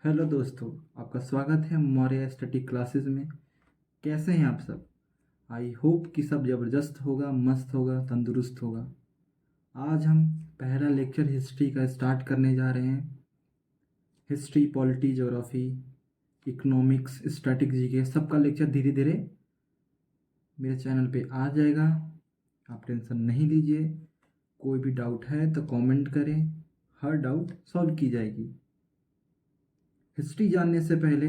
Hello दोस्तों, आपका स्वागत है मौर्य स्टैटिक क्लासेस में। कैसे हैं आप सब? आई होप कि सब ज़बरदस्त होगा, मस्त होगा, तंदुरुस्त होगा। आज हम पहला लेक्चर हिस्ट्री का स्टार्ट करने जा रहे हैं। History, polity, geography, economics, static, GK सबका लेक्चर धीरे धीरे मेरे चैनल पे आ जाएगा। आप टेंशन नहीं लीजिए। कोई भी डाउट है तो कमेंट करें, हर डाउट सॉल्व की जाएगी। हिस्ट्री जानने से पहले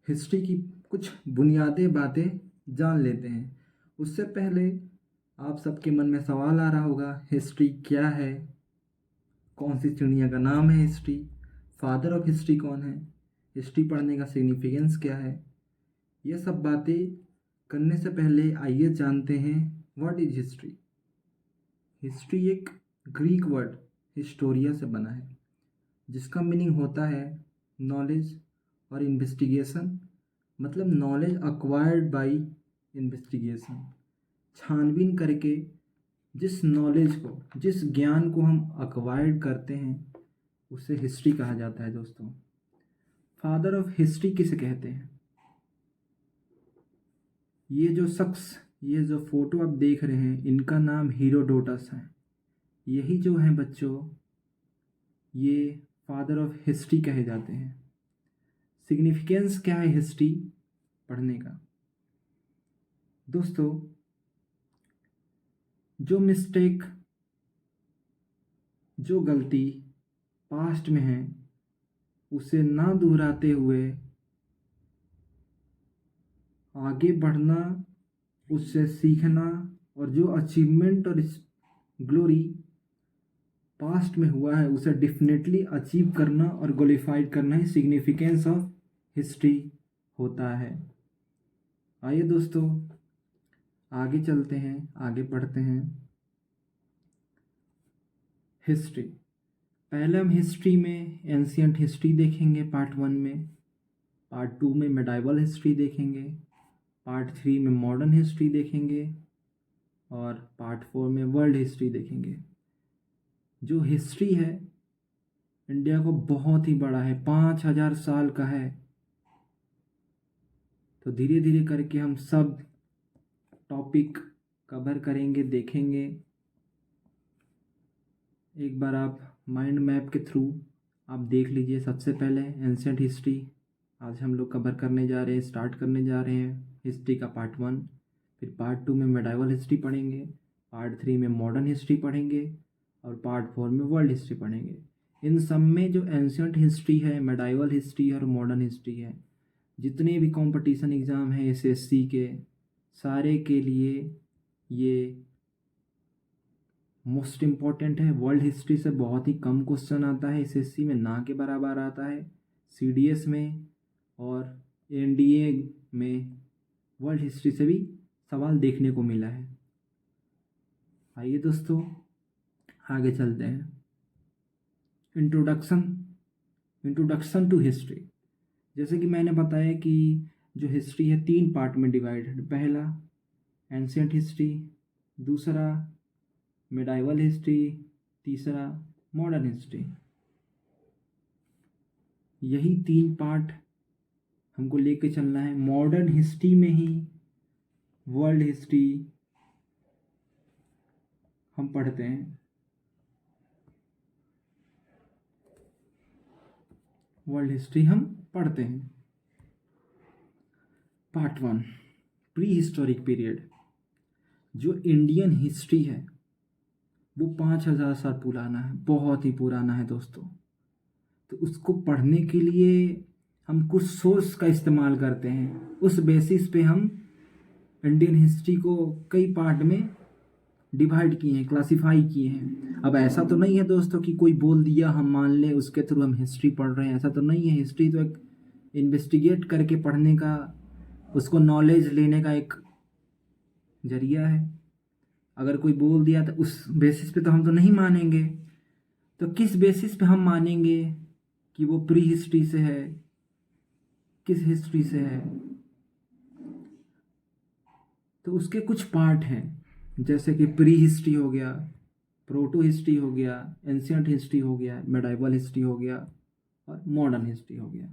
हिस्ट्री की कुछ बुनियादी बातें जान लेते हैं। उससे पहले आप सबके मन में सवाल आ रहा होगा, हिस्ट्री क्या है? कौन सी चिड़िया का नाम है हिस्ट्री? फादर ऑफ हिस्ट्री कौन है? हिस्ट्री पढ़ने का सिग्निफिकेंस क्या है? ये सब बातें करने से पहले आइए जानते हैं व्हाट इज हिस्ट्री। हिस्ट्री एक ग्रीक वर्ड हिस्टोरिया से बना है, जिसका मीनिंग होता है नॉलेज और इन्वेस्टिगेशन। मतलब नॉलेज अक्वायर्ड बाय इन्वेस्टिगेशन। छानबीन करके जिस नॉलेज को, जिस ज्ञान को हम अक्वायर्ड करते हैं, उसे हिस्ट्री कहा जाता है दोस्तों। फादर ऑफ हिस्ट्री किसे कहते हैं? ये जो शख्स, ये जो फोटो आप देख रहे हैं, इनका नाम हीरोडोटस है। यही जो है बच्चों, ये फादर ऑफ हिस्ट्री कहे जाते हैं। सिग्निफिकेंस क्या है हिस्ट्री पढ़ने का? दोस्तों, जो मिस्टेक, जो गलती पास्ट में है, उसे ना दोहराते हुए आगे बढ़ना, उससे सीखना, और जो अचीवमेंट और ग्लोरी पास्ट में हुआ है उसे डेफिनेटली अचीव करना और ग्लोरीफाइड करना ही सिग्निफिकेंस ऑफ हिस्ट्री होता है। आइए दोस्तों, आगे चलते हैं, आगे पढ़ते हैं। हिस्ट्री, पहले हम हिस्ट्री में एंशियंट हिस्ट्री देखेंगे पार्ट 1 में, पार्ट 2 में मेडाइवल हिस्ट्री देखेंगे, पार्ट 3 में मॉडर्न हिस्ट्री देखेंगे, और पार्ट 4 में वर्ल्ड हिस्ट्री देखेंगे। जो हिस्ट्री है इंडिया को बहुत ही बड़ा है, 5000 साल का है। तो धीरे धीरे करके हम सब टॉपिक कवर करेंगे, देखेंगे। एक बार आप माइंड मैप के थ्रू आप देख लीजिए। सबसे पहले एंशियंट हिस्ट्री आज हम लोग कवर करने जा रहे हैं, स्टार्ट करने जा रहे हैं हिस्ट्री का पार्ट 1। फिर पार्ट 2 में मेडाइवल हिस्ट्री पढ़ेंगे, पार्ट 3 में मॉडर्न हिस्ट्री पढ़ेंगे, और पार्ट 4 में वर्ल्ड हिस्ट्री पढ़ेंगे। इन सब में जो एंशियंट हिस्ट्री है, मेडाइवल हिस्ट्री है और मॉडर्न हिस्ट्री है, जितने भी कंपटीशन एग्ज़ाम हैं एसएससी के, सारे के लिए ये मोस्ट इम्पॉर्टेंट है। वर्ल्ड हिस्ट्री से बहुत ही कम क्वेश्चन आता है एसएससी में, ना के बराबर आता है सीडीएस में, और एनडीए में वर्ल्ड हिस्ट्री से भी सवाल देखने को मिला है। आइए दोस्तों, आगे चलते हैं। Introduction to history. जैसे कि मैंने बताया कि जो हिस्ट्री है 3 पार्ट में डिवाइडेड। पहला एंशियंट हिस्ट्री, दूसरा मेडाइवल हिस्ट्री, तीसरा मॉडर्न हिस्ट्री। यही 3 पार्ट हमको लेके चलना है। मॉडर्न हिस्ट्री में ही वर्ल्ड हिस्ट्री हम पढ़ते हैं। वर्ल्ड हिस्ट्री हम पढ़ते हैं। Part 1, pre historic period. जो इंडियन हिस्ट्री है वो 5000 साल पुराना है, बहुत ही पुराना है दोस्तों। तो उसको पढ़ने के लिए हम कुछ सोर्स का इस्तेमाल करते हैं। उस बेसिस पे हम इंडियन हिस्ट्री को कई पार्ट में डिवाइड किए हैं, क्लासिफाई किए हैं। अब ऐसा तो नहीं है दोस्तों कि कोई बोल दिया हम मान लें, उसके थ्रू हम हिस्ट्री पढ़ रहे हैं, ऐसा तो नहीं है। हिस्ट्री तो एक इन्वेस्टिगेट करके पढ़ने का, उसको नॉलेज लेने का एक जरिया है। अगर कोई बोल दिया तो उस बेसिस पे तो हम तो नहीं मानेंगे। तो किस बेसिस पे हम मानेंगे कि वो प्री हिस्ट्री से है, किस हिस्ट्री से है? तो उसके कुछ पार्ट हैं, जैसे कि प्री हिस्ट्री हो गया, प्रोटो हिस्ट्री हो गया, एंशियंट हिस्ट्री हो गया, मेडाइवल हिस्ट्री हो गया, और मॉडर्न हिस्ट्री हो गया।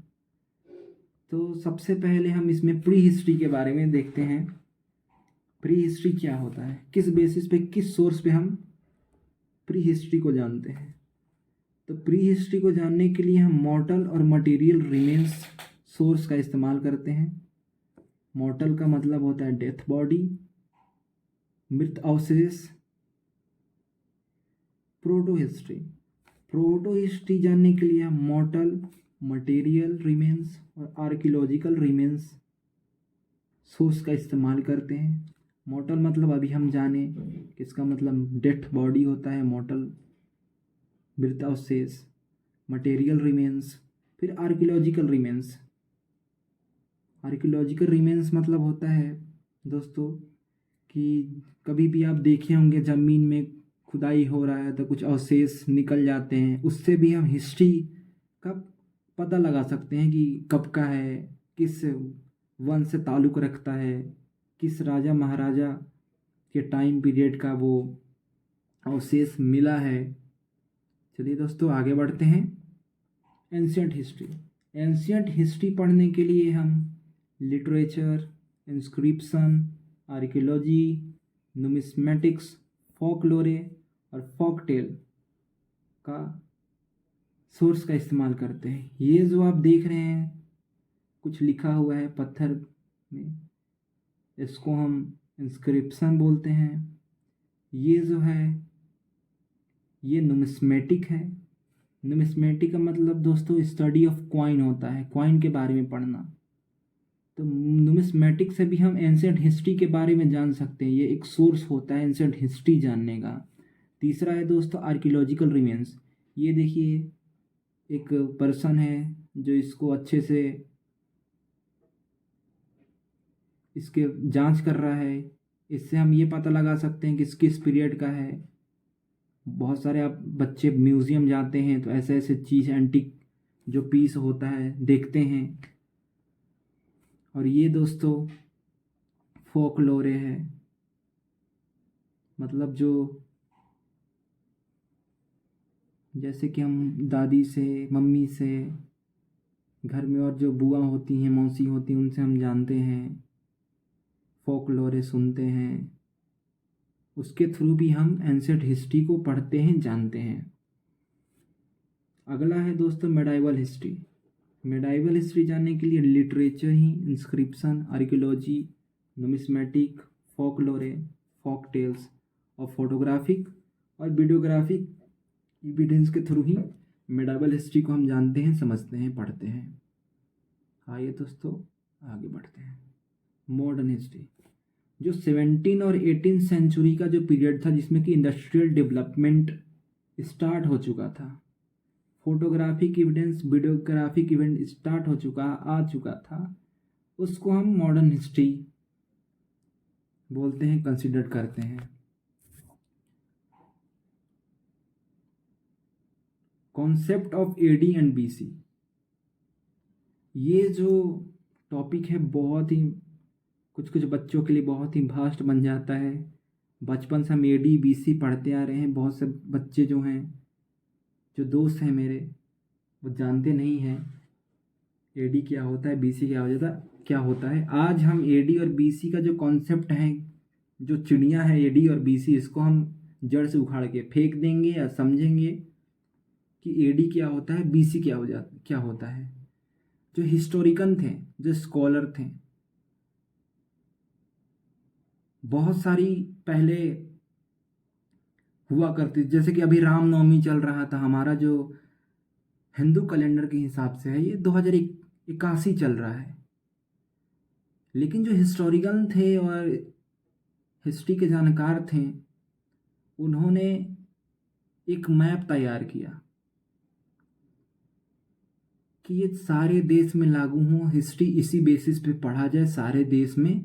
तो सबसे पहले हम इसमें प्री हिस्ट्री के बारे में देखते हैं। प्री हिस्ट्री क्या होता है, किस बेसिस पे, किस सोर्स पे हम प्री हिस्ट्री को जानते हैं। तो प्री हिस्ट्री को जानने के लिए हम मॉर्टल और मटेरियल रिमेन्स सोर्स का इस्तेमाल करते हैं। मॉर्टल का मतलब होता है डेथ बॉडी, मृत अवशेष। प्रोटो हिस्ट्री, प्रोटो हिस्ट्री जानने के लिए हम मॉर्टल, मटेरियल रिमेन्स और आर्कियोलॉजिकल रिमेन्स सोर्स का इस्तेमाल करते हैं। मॉर्टल मतलब अभी हम जाने कि इसका मतलब डेथ बॉडी होता है मॉर्टल, मृत अवशेष। मटेरियल रिमेन्स, फिर आर्कियोलॉजिकल रिमेन्स। आर्कियोलॉजिकल रिमेन्स मतलब होता है दोस्तों कि कभी भी आप देखे होंगे ज़मीन में खुदाई हो रहा है तो कुछ अवशेष निकल जाते हैं, उससे भी हम हिस्ट्री का पता लगा सकते हैं कि कब का है, किस वंश से ताल्लुक़ रखता है, किस राजा महाराजा के टाइम पीरियड का वो अवशेष मिला है। चलिए दोस्तों आगे बढ़ते हैं। एंशियंट हिस्ट्री, एंशियंट हिस्ट्री पढ़ने के लिए हम लिटरेचर, इंस्क्रिप्शन, आर्कियोलॉजी, नुमिस्मेटिक्स, फोकलोरे और फोक टेल का सोर्स का इस्तेमाल करते हैं। ये जो आप देख रहे हैं कुछ लिखा हुआ है पत्थर में, इसको हम इंस्क्रिप्शन बोलते हैं। ये जो है ये नुमिस्मेटिक है। नुमिस्मेटिक का मतलब दोस्तों स्टडी ऑफ कॉइन होता है, कॉइन के बारे में पढ़ना। तो नुमिस्मेटिक से भी हम एंशियंट हिस्ट्री के बारे में जान सकते हैं, ये एक सोर्स होता है एंशियंट हिस्ट्री जानने का। तीसरा है दोस्तों आर्कियोलॉजिकल रिमेन्स। ये देखिए एक पर्सन है जो इसको अच्छे से इसके जांच कर रहा है, इससे हम ये पता लगा सकते हैं कि किस पीरियड का है। बहुत सारे आप बच्चे म्यूज़ियम जाते हैं तो ऐसे ऐसे चीज़ एंटिक जो पीस होता है देखते हैं। और ये दोस्तों फोकलोरे है, मतलब जो जैसे कि हम दादी से, मम्मी से, घर में और जो बुआ होती हैं, मौसी होती हैं, उनसे हम जानते हैं, फोकलोरे सुनते हैं, उसके थ्रू भी हम एंशियंट हिस्ट्री को पढ़ते हैं, जानते हैं। अगला है दोस्तों मेडाइवल हिस्ट्री। मेडाइवल हिस्ट्री जानने के लिए लिटरेचर ही, inscription, archaeology, numismatic, फोकलोरे, folk tales और फोटोग्राफिक और वीडियोग्राफिक एविडेंस के थ्रू ही मेडाइवल हिस्ट्री को हम जानते हैं, समझते हैं, पढ़ते हैं। आइए दोस्तों आगे बढ़ते हैं। मॉडर्न हिस्ट्री, जो 17 और 18 सेंचुरी का जो पीरियड था जिसमें कि इंडस्ट्रियल डेवलपमेंट स्टार्ट हो चुका था, photographic evidence, videographic event start आ चुका था, उसको हम मॉडर्न हिस्ट्री बोलते हैं, कंसिडर करते हैं। Concept of AD and BC, ये जो टॉपिक है बहुत ही कुछ बच्चों के लिए बहुत ही भास्ट बन जाता है। बचपन से हम एडी बीसी पढ़ते आ रहे हैं। बहुत से बच्चे जो हैं, जो दोस्त हैं मेरे, वो जानते नहीं हैं एडी क्या होता है, बीसी क्या होता है। आज हम एडी और बीसी का जो कॉन्सेप्ट है, जो चिड़िया है एडी और बीसी, इसको हम जड़ से उखाड़ के फेंक देंगे या समझेंगे कि एडी क्या होता है, बीसी क्या होता है। जो हिस्टोरिकन थे, जो स्कॉलर थे, बहुत सारी पहले हुआ करती, जैसे कि अभी रामनवमी चल रहा था, हमारा जो हिंदू कैलेंडर के हिसाब से है ये 2081 चल रहा है। लेकिन जो हिस्टोरिकल थे और हिस्ट्री के जानकार थे, उन्होंने एक मैप तैयार किया कि ये सारे देश में लागू हो, हिस्ट्री इसी बेसिस पे पढ़ा जाए सारे देश में।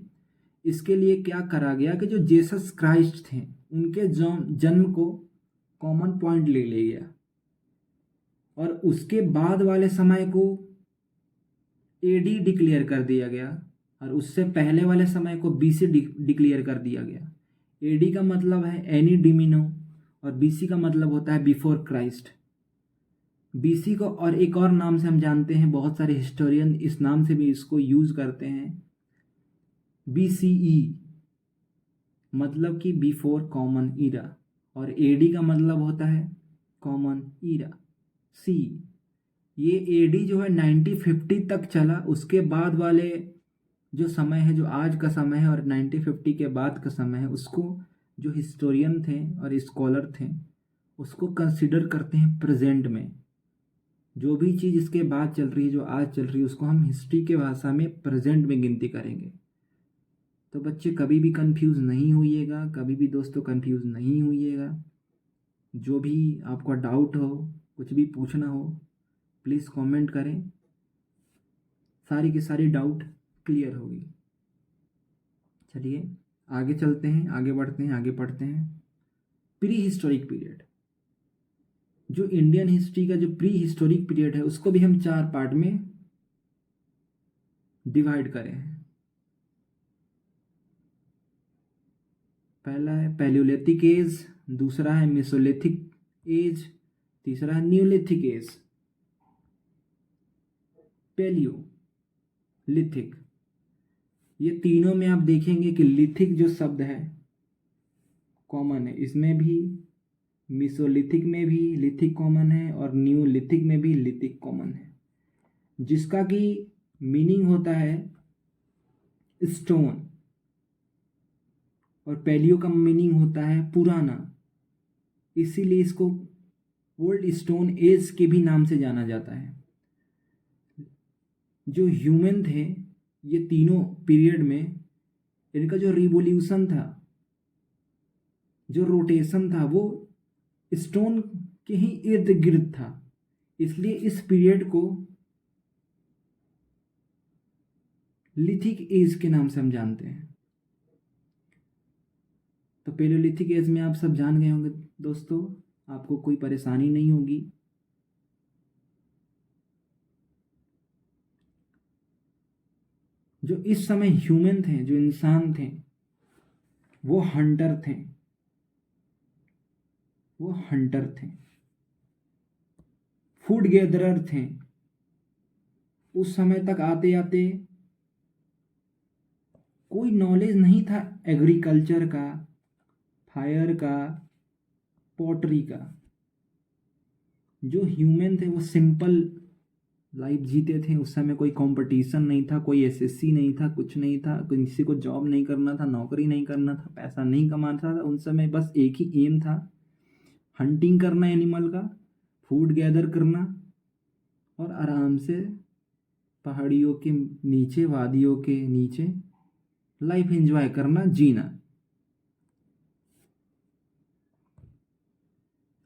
इसके लिए क्या करा गया कि जो जीसस क्राइस्ट थे उनके जन्म को कॉमन पॉइंट ले लिया गया और उसके बाद वाले समय को एडी डिक्लेयर कर दिया गया और उससे पहले वाले समय को बीसी डिक्लेयर कर दिया गया। एडी का मतलब है एनी डिमिनो और बीसी का मतलब होता है बिफोर क्राइस्ट। बीसी को और एक और नाम से हम जानते हैं, बहुत सारे हिस्टोरियन इस नाम से भी इसको यूज़ करते हैं, बीसीई, मतलब कि बिफोर कॉमन ईरा, और एडी का मतलब होता है कॉमन ईरा। सी, ये एडी जो है 1950 तक चला, उसके बाद वाले जो समय है, जो आज का समय है और 1950 के बाद का समय है, उसको जो हिस्टोरियन थे और स्कॉलर थे उसको कंसिडर करते हैं प्रेजेंट में। जो भी चीज़ इसके बाद चल रही है, जो आज चल रही है, उसको हम हिस्ट्री के भाषा में प्रेजेंट में गिनती करेंगे। तो बच्चे कभी भी कंफ्यूज नहीं होइएगा, कभी भी दोस्तों कंफ्यूज नहीं होइएगा। जो भी आपका डाउट हो, कुछ भी पूछना हो, प्लीज़ कमेंट करें, सारी की सारी डाउट क्लियर होगी। चलिए आगे चलते हैं, आगे बढ़ते हैं, आगे पढ़ते हैं। प्री हिस्टोरिक पीरियड, जो इंडियन हिस्ट्री का जो प्री हिस्टोरिक पीरियड है उसको भी हम 4 पार्ट में डिवाइड करें हैं। पहला है पैलियोलिथिक एज, दूसरा है मेसोलिथिक एज, तीसरा है न्यूलिथिक एज। पैलियोलिथिक, ये तीनों में आप देखेंगे कि लिथिक जो शब्द है कॉमन है, इसमें भी मेसोलिथिक में भी लिथिक कॉमन है और न्यूलिथिक में भी लिथिक कॉमन है, जिसका कि मीनिंग होता है स्टोन, और पैलियो का मीनिंग होता है पुराना, इसीलिए इसको ओल्ड स्टोन एज के भी नाम से जाना जाता है। जो ह्यूमन थे, ये तीनों पीरियड में इनका जो रिवोल्यूशन था, जो रोटेशन था, वो स्टोन के ही इर्द गिर्द था, इसलिए इस पीरियड को लिथिक एज के नाम से हम जानते हैं। तो पैलियोलिथिक एज में आप सब जान गए होंगे दोस्तों, आपको कोई परेशानी नहीं होगी। जो इस समय ह्यूमन थे, जो इंसान थे, वो हंटर थे, वो हंटर थे, फूड गैदरर थे। उस समय तक आते आते कोई नॉलेज नहीं था एग्रीकल्चर का, फायर का, पॉटरी का। जो ह्यूमन थे वो सिंपल लाइफ जीते थे। उस समय कोई कंपटीशन नहीं था, कोई एसएससी नहीं था, कुछ नहीं था, किसी को जॉब नहीं करना था, नौकरी नहीं करना था, पैसा नहीं कमाना था। उन समय बस एक ही एम था, हंटिंग करना एनिमल का, फूड गैदर करना और आराम से पहाड़ियों के नीचे, वादियों के नीचे लाइफ एंजॉय करना, जीना।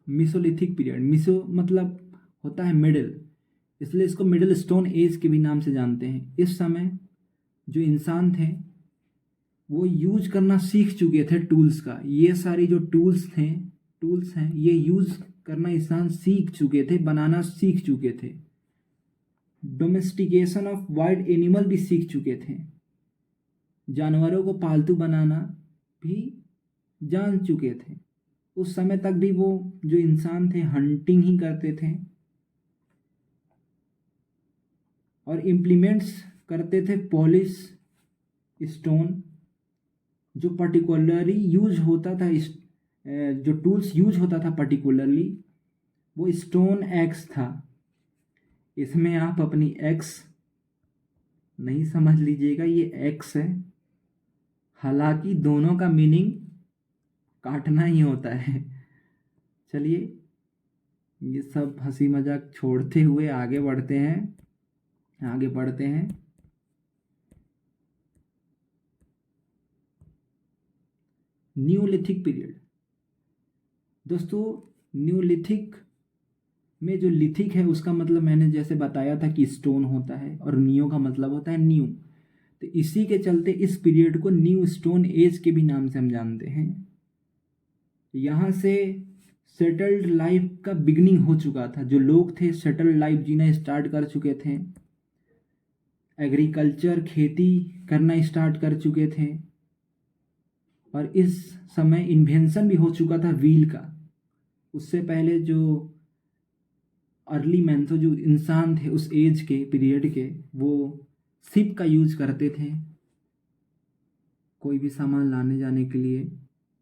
मिसोलिथिक पीरियड, मिसो मतलब होता है मिडिल, इसलिए इसको मिडिल स्टोन एज के भी नाम से जानते हैं। इस समय जो इंसान थे वो यूज करना सीख चुके थे टूल्स का। ये सारी जो टूल्स हैं, ये यूज करना इंसान सीख चुके थे, बनाना सीख चुके थे। डोमेस्टिकेशन ऑफ वाइल्ड एनिमल भी सीख चुके थे, जानवरों को पालतू बनाना भी जान चुके थे। उस समय तक भी वो जो इंसान थे हंटिंग ही करते थे और इम्प्लीमेंट्स करते थे पॉलिश स्टोन। जो पर्टिकुलरली यूज होता था, जो टूल्स यूज होता था पर्टिकुलरली, वो स्टोन एक्स था। इसमें आप अपनी एक्स नहीं समझ लीजिएगा, ये एक्स है, हालांकि दोनों का मीनिंग काटना ही होता है। चलिए ये सब हंसी मजाक छोड़ते हुए आगे बढ़ते हैं, आगे बढ़ते हैं। न्यूलिथिक पीरियड, दोस्तों न्यूलिथिक में जो लिथिक है उसका मतलब मैंने जैसे बताया था कि स्टोन होता है, और नियो का मतलब होता है न्यू। तो इसी के चलते इस पीरियड को न्यू स्टोन एज के भी नाम से हम जानते हैं। यहाँ से सेटल्ड लाइफ का बिगनिंग हो चुका था। जो लोग थे सेटल्ड लाइफ जीना स्टार्ट कर चुके थे, एग्रीकल्चर खेती करना स्टार्ट कर चुके थे, और इस समय इन्वेंशन भी हो चुका था व्हील का। उससे पहले जो अर्ली मैन तो जो इंसान थे उस एज के पीरियड के, वो शिप का यूज करते थे कोई भी सामान लाने जाने के लिए।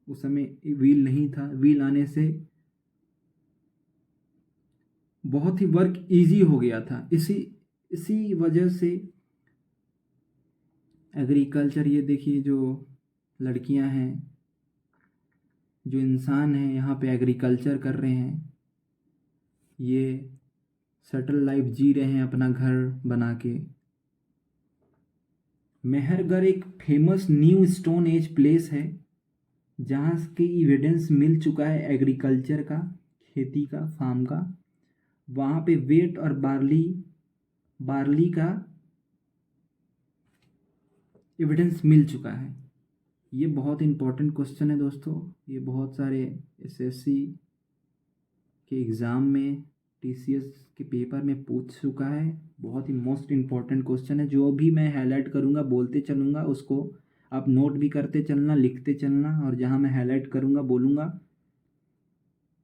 उस समय व्हील नहीं था, व्हील आने से बहुत ही वर्क इजी हो गया था। इसी वजह से एग्रीकल्चर, ये देखिए जो लड़कियां हैं, जो इंसान हैं यहाँ पे एग्रीकल्चर कर रहे हैं, ये सेटल लाइफ जी रहे हैं अपना घर बना के। मेहरगढ़ एक famous new stone age place है जहाँ की एविडेंस मिल चुका है एग्रीकल्चर का, खेती का, फार्म का। वहाँ पे वेट और बार्ली का एविडेंस मिल चुका है। ये बहुत इंपॉर्टेंट क्वेश्चन है दोस्तों, ये बहुत सारे एसएससी के एग्ज़ाम में, टीसीएस के पेपर में पूछ चुका है। बहुत ही मोस्ट इम्पॉर्टेंट क्वेश्चन है। जो भी मैं हाईलाइट करूँगा बोलते चलूँगा, उसको आप नोट भी करते चलना, लिखते चलना, और जहाँ मैं हाईलाइट करूँगा बोलूँगा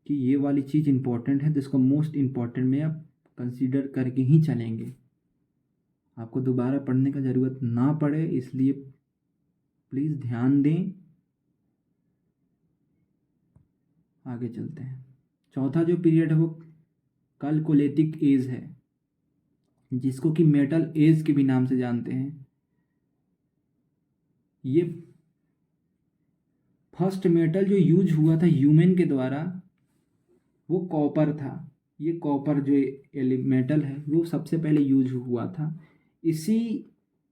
कि ये वाली चीज़ इंपॉर्टेंट है तो इसको मोस्ट इम्पॉर्टेंट में आप कंसीडर करके ही चलेंगे। आपको दोबारा पढ़ने का ज़रूरत ना पड़े, इसलिए प्लीज़ ध्यान दें। आगे चलते हैं। चौथा जो पीरियड है वो कैलकोलिथिक एज है, जिसको कि मेटल एज के भी नाम से जानते हैं। ये फर्स्ट मेटल जो यूज हुआ था ह्यूमन के द्वारा वो कॉपर था। ये कॉपर जो मेटल है वो सबसे पहले यूज हुआ था। इसी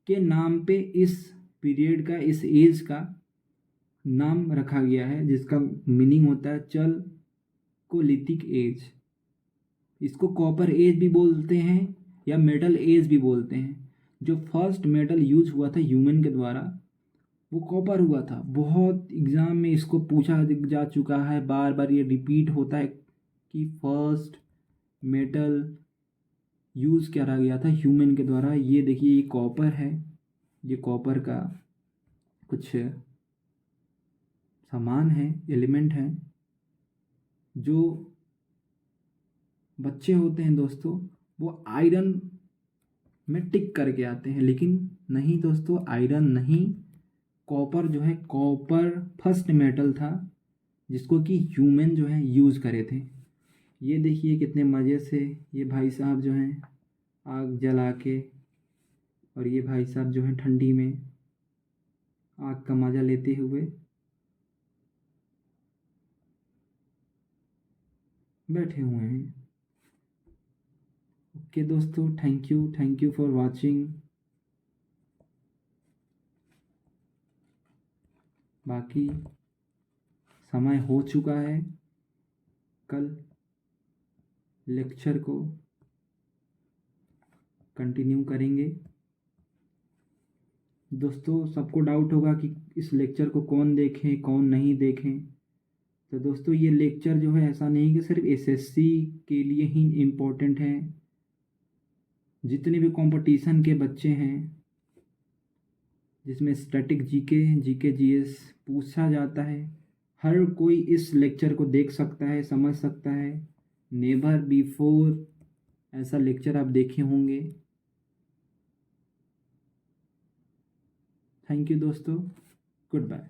के नाम पे इस पीरियड का, इस एज का नाम रखा गया है, जिसका मीनिंग होता है चैल्कोलिथिक एज। इसको कॉपर एज भी बोलते हैं या मेटल एज भी बोलते हैं। जो फर्स्ट मेटल यूज हुआ था ह्यूमन के द्वारा वो कॉपर हुआ था। बहुत एग्ज़ाम में इसको पूछा जा चुका है, बार बार ये रिपीट होता है कि फर्स्ट मेटल यूज़ करा गया था ह्यूमन के द्वारा। ये देखिए, ये कॉपर है, ये कॉपर का कुछ सामान है, एलिमेंट है। जो बच्चे होते हैं दोस्तों वो आयरन में टिक करके आते हैं, लेकिन नहीं दोस्तों, आयरन नहीं, कॉपर जो है, कॉपर फर्स्ट मेटल था जिसको कि ह्यूमन जो है यूज़ करे थे। ये देखिए कितने मज़े से ये भाई साहब जो हैं आग जला के, और ये भाई साहब जो हैं ठंडी में आग का मज़ा लेते हुए बैठे हुए हैं। ओके दोस्तों, थैंक यू फॉर वाचिंग। बाकी समय हो चुका है, कल लेक्चर को कंटिन्यू करेंगे। दोस्तों सबको डाउट होगा कि इस लेक्चर को कौन देखें कौन नहीं देखें। तो दोस्तों ये लेक्चर जो है ऐसा नहीं कि सिर्फ एसएससी के लिए ही इम्पोर्टेंट है। जितने भी कंपटीशन के बच्चे हैं जिसमें स्टैटिक जीके जीएस पूछा जाता है, हर कोई इस लेक्चर को देख सकता है, समझ सकता है। नेवर बिफोर ऐसा लेक्चर आप देखे होंगे। थैंक यू दोस्तों, गुड बाय।